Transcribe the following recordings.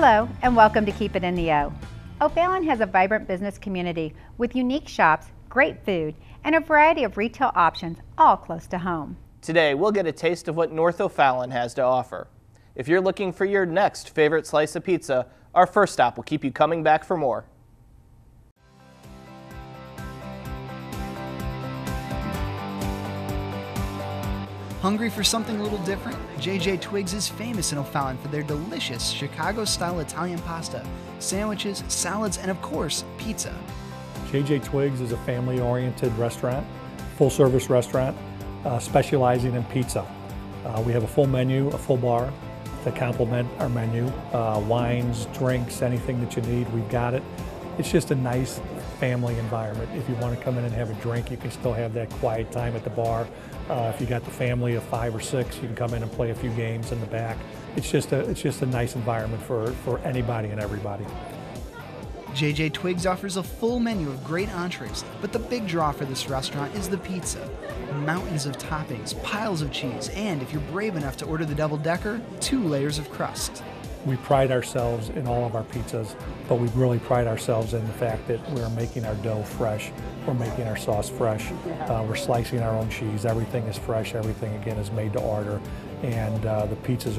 Hello and welcome to Keep It in the O. O'Fallon has a vibrant business community with unique shops, great food, and a variety of retail options all close to home. Today we'll get a taste of what North O'Fallon has to offer. If you're looking for your next favorite slice of pizza, our first stop will keep you coming back for more. Hungry for something a little different? Twigs is famous in O'Fallon for their delicious Chicago-style Italian pasta, sandwiches, salads, and of course, pizza. Twigs is a family-oriented restaurant, full-service restaurant, specializing in pizza. We have a full menu, a full bar to complement our menu. Wines, drinks, anything that you need, we've got it. It's just a nice family environment. If you want to come in and have a drink, you can still have that quiet time at the bar. If you got the family of 5 or 6, you can come in and play a few games in the back. It's just a nice environment for anybody and everybody. Twigs offers a full menu of great entrees, but the big draw for this restaurant is the pizza. Mountains of toppings, piles of cheese, and if you're brave enough to order the double-decker, 2 layers of crust. We pride ourselves in all of our pizzas, but we really pride ourselves in the fact that we're making our dough fresh, we're making our sauce fresh, we're slicing our own cheese, everything is fresh, everything again is made to order, and the pizzas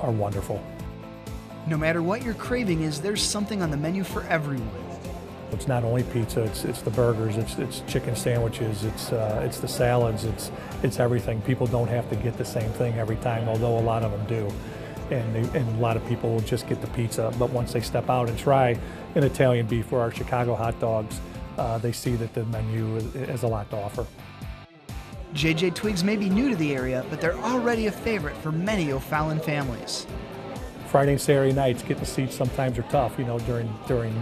are wonderful. No matter what your craving is, there's something on the menu for everyone. It's not only pizza, it's the burgers, it's chicken sandwiches, it's the salads, it's everything. People don't have to get the same thing every time, although a lot of them do. And a lot of people will just get the pizza, but once they step out and try an Italian beef or our Chicago hot dogs, they see that the menu has a lot to offer. Twigs may be new to the area, but they're already a favorite for many O'Fallon families. Friday and Saturday nights, getting seats sometimes are tough, during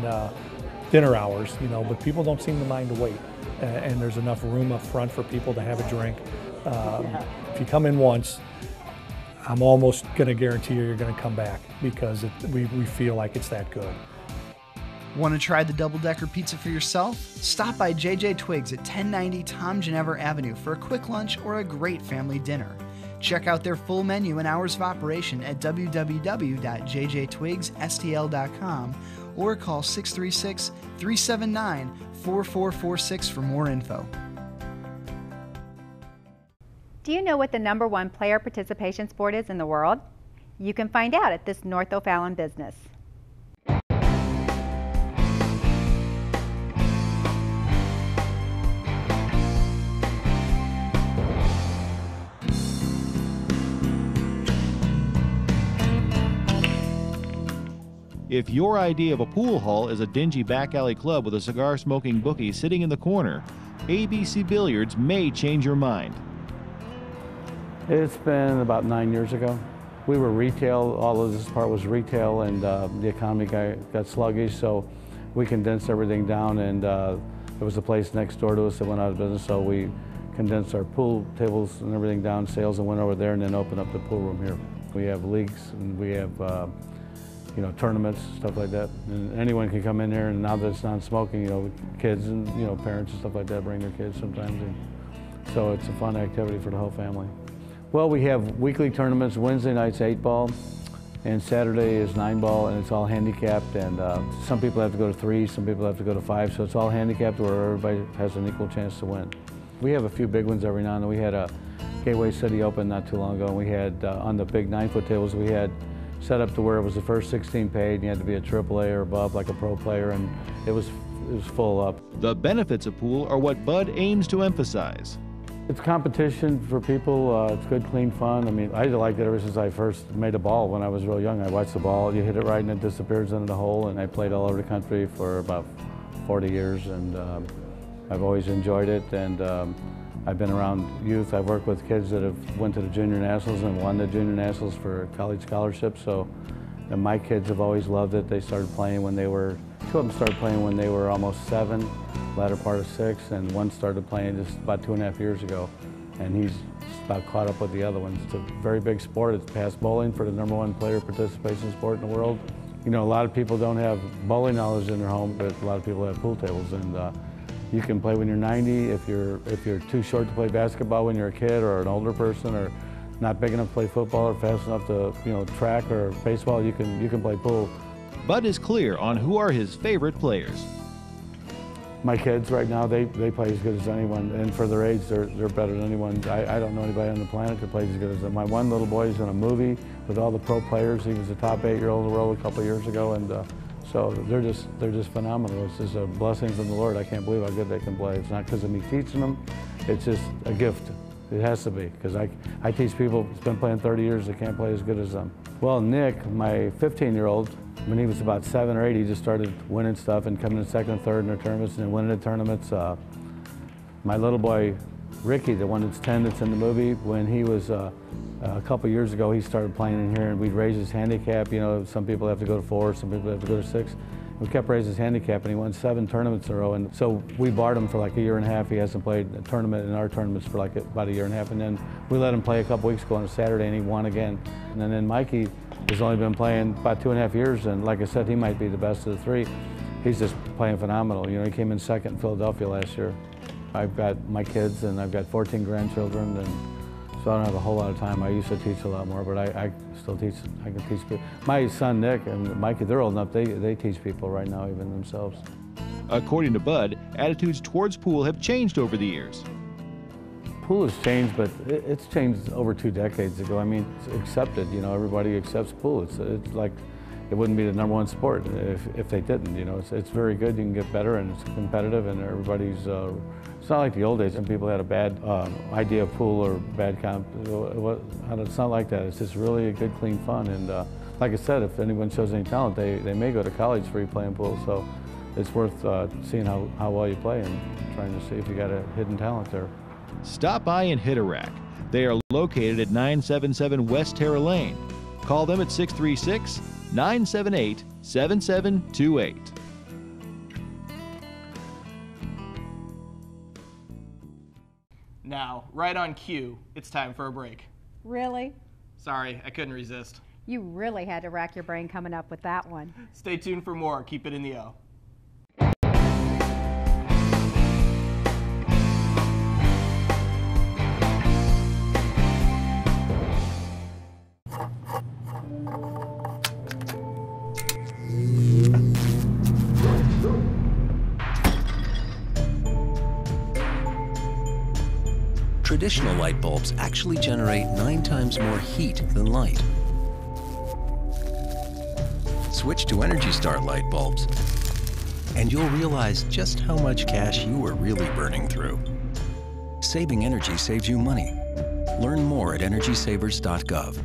dinner hours, but people don't seem to mind to wait. And there's enough room up front for people to have a drink. If you come in once, I'm almost going to guarantee you're going to come back because we feel like it's that good. Want to try the double-decker pizza for yourself? Stop by Twigs at 1090 Tom Ginnever Avenue for a quick lunch or a great family dinner. Check out their full menu and hours of operation at www.jjtwigsstl.com or call 636-379-4446 for more info. Do you know what the #1 player participation sport is in the world? You can find out at this North O'Fallon business. If your idea of a pool hall is a dingy back alley club with a cigar-smoking bookie sitting in the corner, ABC Billiards may change your mind. It's been about 9 years ago. We were retail, all of this part was retail, and the economy got sluggish, so we condensed everything down, and there was a place next door to us that went out of business, so we condensed our pool tables and everything down, sales, and went over there and then opened up the pool room here. We have leagues and we have tournaments, stuff like that. And anyone can come in here, and now that it's non-smoking, kids and parents and stuff like that bring their kids sometimes, and so it's a fun activity for the whole family. Well, we have weekly tournaments. Wednesday night's 8-ball, and Saturday is 9-ball, and it's all handicapped. And some people have to go to 3, some people have to go to 5, so it's all handicapped where everybody has an equal chance to win. We have a few big ones every now and then. We had a Gateway City Open not too long ago, and we had on the big 9-foot tables, we had set up to where it was the first 16 paid, and you had to be a AAA or above, like a pro player, and it was full up. The benefits of pool are what Bud aims to emphasize. It's competition for people. It's good, clean fun. I mean, I liked it ever since I first made a ball when I was real young. I watched the ball, you hit it right and it disappears into the hole, and I played all over the country for about 40 years, and I've always enjoyed it, and I've been around youth. I've worked with kids that have went to the junior nationals and won the junior nationals for college scholarships, and my kids have always loved it. They started playing when they were, 2 of them started playing when they were almost 7, latter part of 6, and one started playing just about 2.5 years ago, and he's about caught up with the other ones. It's a very big sport. It's past bowling for the #1 player participation sport in the world. A lot of people don't have bowling knowledge in their home, but a lot of people have pool tables, and you can play when you're 90. If you're too short to play basketball when you're a kid or an older person, or not big enough to play football or fast enough to track or baseball, you can play pool. Bud is clear on who are his favorite players. My kids right now, they play as good as anyone, and for their age, they're better than anyone. I don't know anybody on the planet that plays as good as them. My one little boy is in a movie with all the pro players. He was the top 8-year-old in the world a couple of years ago, and so they're just phenomenal. It's just a blessing from the Lord. I can't believe how good they can play. It's not because of me teaching them. It's just a gift. It has to be, because I teach people who's been playing 30 years that can't play as good as them. Well, Nick, my 15-year-old, when he was about 7 or 8, he just started winning stuff and coming in second and third in their tournaments and winning the tournaments. My little boy, Ricky, the one that's 10 that's in the movie, when he was a couple years ago, he started playing in here, and we'd raise his handicap. You know, some people have to go to 4, some people have to go to 6. We kept raising his handicap, and he won 7 tournaments in a row. And so we barred him for like a year and a half. He hasn't played a tournament in our tournaments for like about a year and a half. And then we let him play a couple weeks ago on a Saturday, and he won again. And then Mikey has only been playing about 2.5 years, and like I said, he might be the best of the 3. He's just playing phenomenal. You know, he came in second in Philadelphia last year. I've got my kids, and I've got 14 grandchildren, and so I don't have a whole lot of time. I used to teach a lot more, but I still teach. I can teach people. My son Nick and Mikey, they're old enough. They teach people right now, even themselves. According to Bud, attitudes towards pool have changed over the years. Pool has changed, but it's changed over 2 decades ago. I mean, it's accepted. You know, everybody accepts pool. It's like it wouldn't be the #1 sport if they didn't. You know, it's very good. You can get better, and it's competitive, and everybody's. It's not like the old days when people had a bad idea of pool or bad comp. It's not like that. It's just really a good, clean fun. And like I said, if anyone shows any talent, they may go to college for playing pool. So it's worth seeing how well you play and trying to see if you got a hidden talent there. Stop by and hit a rack. They are located at 977 West Terra Lane. Call them at 636-978-7728. Now, right on cue, it's time for a break. Really? Sorry, I couldn't resist. You really had to rack your brain coming up with that one. Stay tuned for more. Keep it in the O. Traditional light bulbs actually generate 9 times more heat than light. Switch to Energy Star light bulbs, and you'll realize just how much cash you were really burning through. Saving energy saves you money. Learn more at EnergySavers.gov.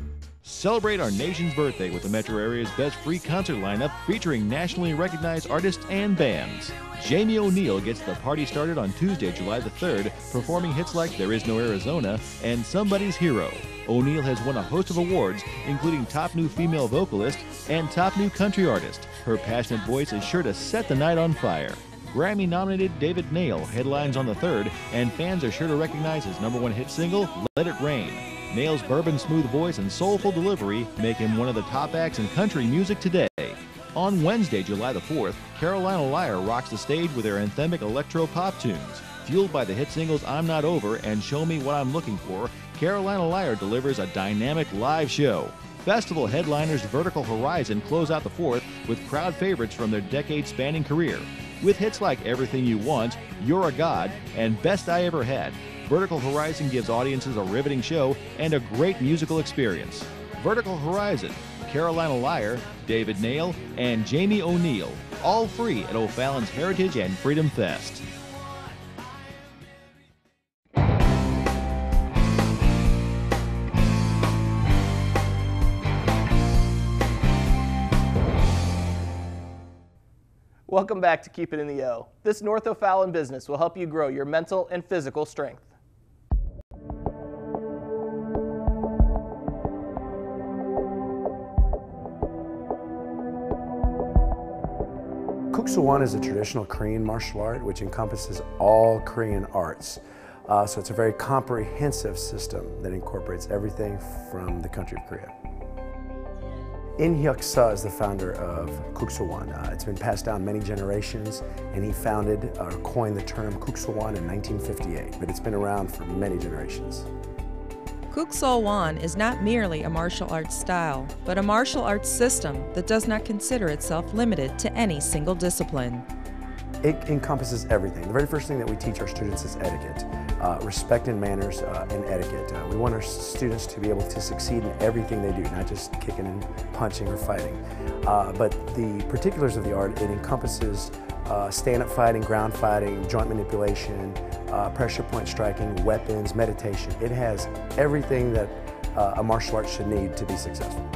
Celebrate our nation's birthday with the metro area's best free concert lineup featuring nationally recognized artists and bands. Jamie O'Neal gets the party started on Tuesday, July the 3rd, performing hits like There Is No Arizona and Somebody's Hero. O'Neal has won a host of awards, including Top New Female Vocalist and Top New Country Artist. Her passionate voice is sure to set the night on fire. Grammy-nominated David Nail headlines on the 3rd, and fans are sure to recognize his #1 hit single, Let It Rain. Nail's bourbon-smooth voice and soulful delivery make him one of the top acts in country music today. On Wednesday, July the 4th, Carolina Liar rocks the stage with their anthemic electro-pop tunes. Fueled by the hit singles I'm Not Over and Show Me What I'm Looking For, Carolina Liar delivers a dynamic live show. Festival headliners Vertical Horizon close out the 4th with crowd favorites from their decade-spanning career. With hits like Everything You Want, You're a God, and Best I Ever Had, Vertical Horizon gives audiences a riveting show and a great musical experience. Vertical Horizon, Carolina Liar, David Nail, and Jamie O'Neal, all free at O'Fallon's Heritage and Freedom Fest. Welcome back to Keep It in the O. This North O'Fallon business will help you grow your mental and physical strength. Kuksuwan is a traditional Korean martial art which encompasses all Korean arts. So it's a very comprehensive system that incorporates everything from the country of Korea. In Hyuk-seo is the founder of Kuksuwan. It's been passed down many generations, and he founded or coined the term Kuksuwan in 1958, but it's been around for many generations. Kuk Sool Won is not merely a martial arts style, but a martial arts system that does not consider itself limited to any single discipline. It encompasses everything. The very first thing that we teach our students is etiquette, respect and manners and etiquette. We want our students to be able to succeed in everything they do, not just kicking and punching or fighting. But the particulars of the art, it encompasses stand-up fighting, ground fighting, joint manipulation, pressure point striking, weapons, meditation. It has everything that a martial art should need to be successful.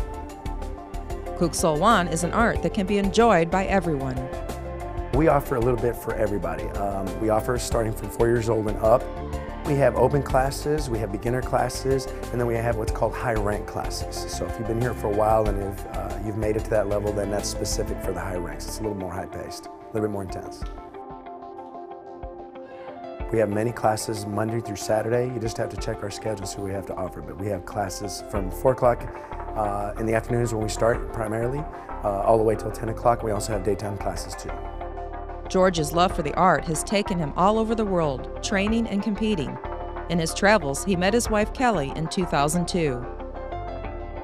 Kuk Sool Won is an art that can be enjoyed by everyone. We offer a little bit for everybody. We offer starting from 4 years old and up. We have open classes, we have beginner classes, and then we have what's called high rank classes. So if you've been here for a while and if you've made it to that level, then that's specific for the high ranks. It's a little more high paced, a little bit more intense. We have many classes Monday through Saturday. You just have to check our schedule, see what we have to offer. But we have classes from 4 o'clock in the afternoons when we start primarily, all the way till 10 o'clock. We also have daytime classes too. George's love for the art has taken him all over the world, training and competing. In his travels, he met his wife Kelly in 2002.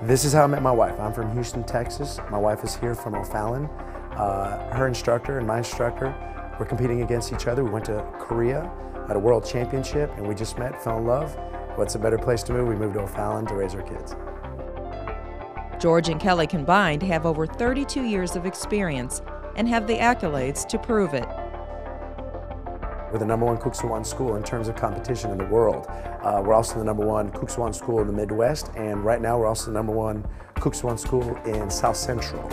This is how I met my wife. I'm from Houston, Texas. My wife is here from O'Fallon. Her instructor and my instructor were competing against each other. We went to Korea at a world championship and we just met, fell in love. What's a better place to move? We moved to O'Fallon to raise our kids. George and Kelly combined have over 32 years of experience and have the accolades to prove it. We're the #1 Kuk Sool Won school in terms of competition in the world. We're also the #1 Kuk Sool Won school in the Midwest, and right now we're also the #1 Kuk Sool Won school in South Central.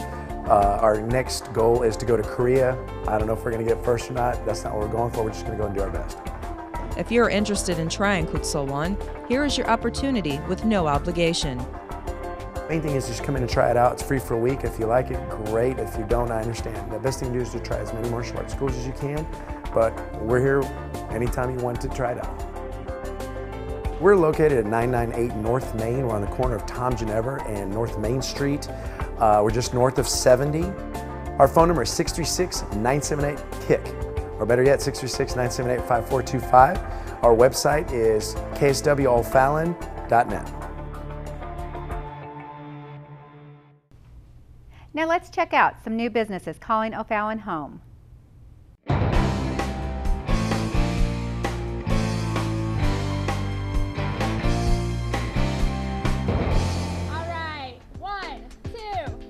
Our next goal is to go to Korea. I don't know if we're going to get first or not. That's not what we're going for. We're just going to go and do our best. If you're interested in trying Kuk Sool Won, here is your opportunity with no obligation. Main thing is just come in and try it out. It's free for a week. If you like it, great. If you don't, I understand. The best thing to do is to try as many martial arts schools as you can, but we're here anytime you want to try it out. We're located at 998 North Main. We're on the corner of Tom Ginnever and North Main Street. We're just north of 70. Our phone number is 636-978-KICK, or better yet, 636-978-5425. Our website is kswoffallon.net. Now let's check out some new businesses calling O'Fallon home. All right, 1, 2,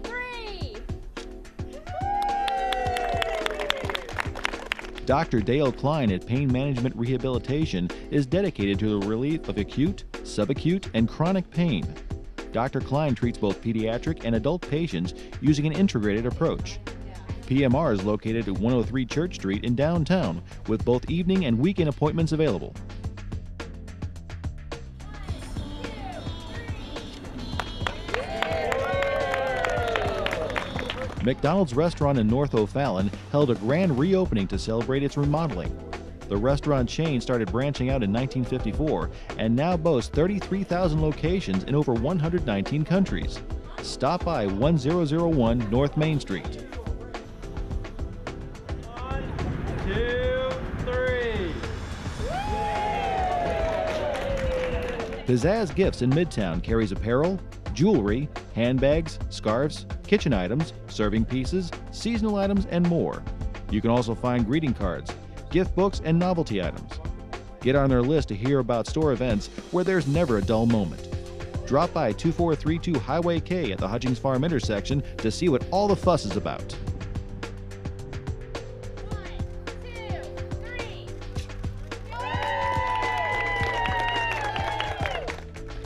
3. Dr. Dale Klein at Pain Management Rehabilitation is dedicated to the relief of acute, subacute, and chronic pain. Dr. Klein treats both pediatric and adult patients using an integrated approach. PMR is located at 103 Church Street in downtown, with both evening and weekend appointments available. McDonald's restaurant in North O'Fallon held a grand reopening to celebrate its remodeling. The restaurant chain started branching out in 1954 and now boasts 33,000 locations in over 119 countries. Stop by 1001 North Main Street. 1, 2, 3. Pizzazz Gifts in Midtown carries apparel, jewelry, handbags, scarves, kitchen items, serving pieces, seasonal items, and more. You can also find greeting cards, gift books, and novelty items. Get on their list to hear about store events where there's never a dull moment. Drop by 2432 Highway K at the Hutchings Farm intersection to see what all the fuss is about. 1, 2, 3.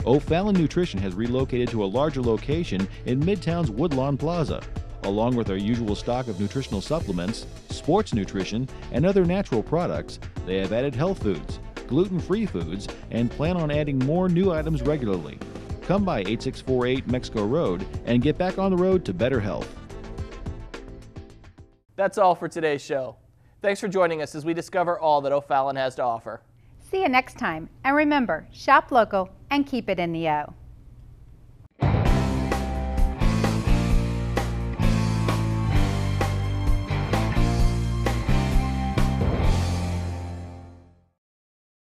O'Fallon Nutrition has relocated to a larger location in Midtown's Woodlawn Plaza. Along with our usual stock of nutritional supplements, sports nutrition, and other natural products, they have added health foods, gluten-free foods, and plan on adding more new items regularly. Come by 8648 Mexico Road and get back on the road to better health. That's all for today's show. Thanks for joining us as we discover all that O'Fallon has to offer. See you next time, and remember, shop local and keep it in the O.